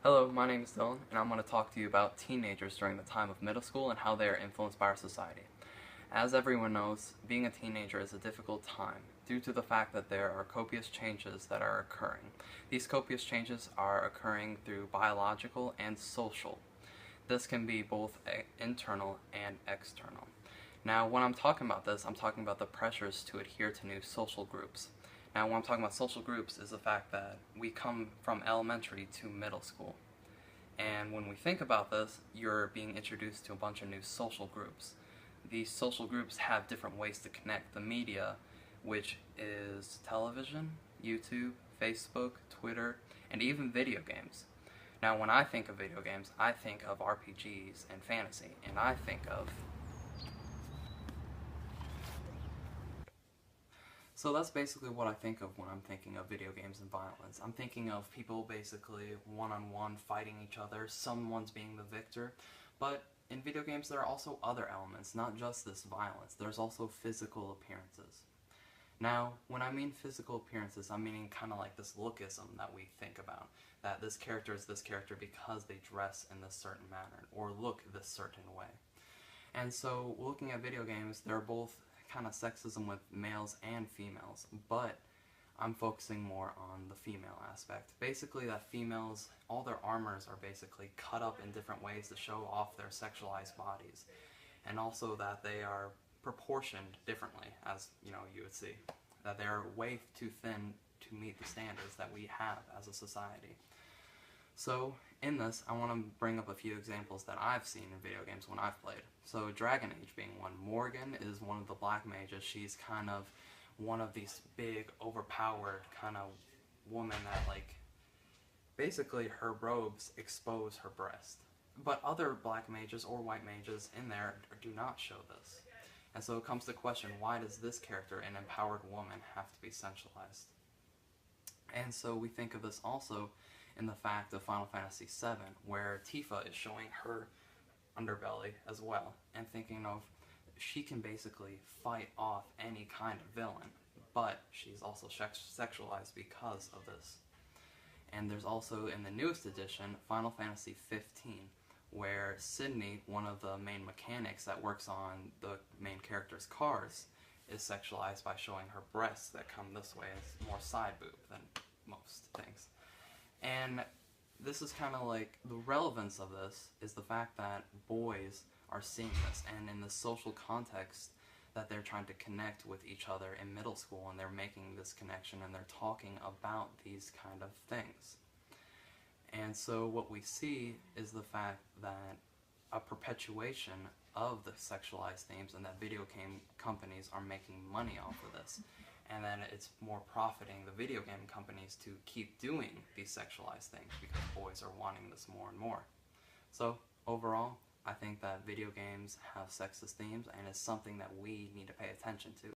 Hello, my name is Dylan, and I'm going to talk to you about teenagers during the time of middle school and how they are influenced by our society. As everyone knows, being a teenager is a difficult time due to the fact that there are copious changes that are occurring. These copious changes are occurring through biological and social. This can be both internal and external. Now, when I'm talking about this, I'm talking about the pressures to adhere to new social groups. Now, when I'm talking about social groups is the fact that we come from elementary to middle school. And when we think about this, you're being introduced to a bunch of new social groups. These social groups have different ways to connect. The media, which is television, YouTube, Facebook, Twitter, and even video games. Now, when I think of video games, I think of RPGs and fantasy, and I think of... So that's basically what I think of when I'm thinking of video games and violence. I'm thinking of people basically one-on-one fighting each other, someone's being the victor, but in video games there are also other elements, not just this violence. There's also physical appearances. Now, when I mean physical appearances, I'm meaning kind of like this lookism that we think about. That this character is this character because they dress in this certain manner, or look this certain way. And so, looking at video games, they're both kind of sexism with males and females, but I'm focusing more on the female aspect. Basically, that females, all their armors are basically cut up in different ways to show off their sexualized bodies, and also that they are proportioned differently, as you would see, that they're way too thin to meet the standards that we have as a society. So, in this, I want to bring up a few examples that I've seen in video games when I've played. So, Dragon Age being one. Morgan is one of the black mages. She's kind of one of these big, overpowered kind of woman that, like, basically her robes expose her breast. But other black mages or white mages in there do not show this. And so it comes to the question, why does this character, an empowered woman, have to be sensualized? And so we think of this also in the fact of Final Fantasy VII, where Tifa is showing her underbelly as well, and thinking of she can basically fight off any kind of villain, but she's also sexualized because of this. And there's also, in the newest edition, Final Fantasy 15, where Sydney, one of the main mechanics that works on the main character's cars, is sexualized by showing her breasts that come this way as more side boob than most things. And this is kind of like, the relevance of this is the fact that boys are seeing this, and in the social context that they're trying to connect with each other in middle school, and they're making this connection and they're talking about these kind of things. And so what we see is the fact that a perpetuation of the sexualized themes, and that video game companies are making money off of this. And then it's more profiting the video game companies to keep doing these sexualized things because boys are wanting this more and more. So overall, I think that video games have sexist themes, and it's something that we need to pay attention to.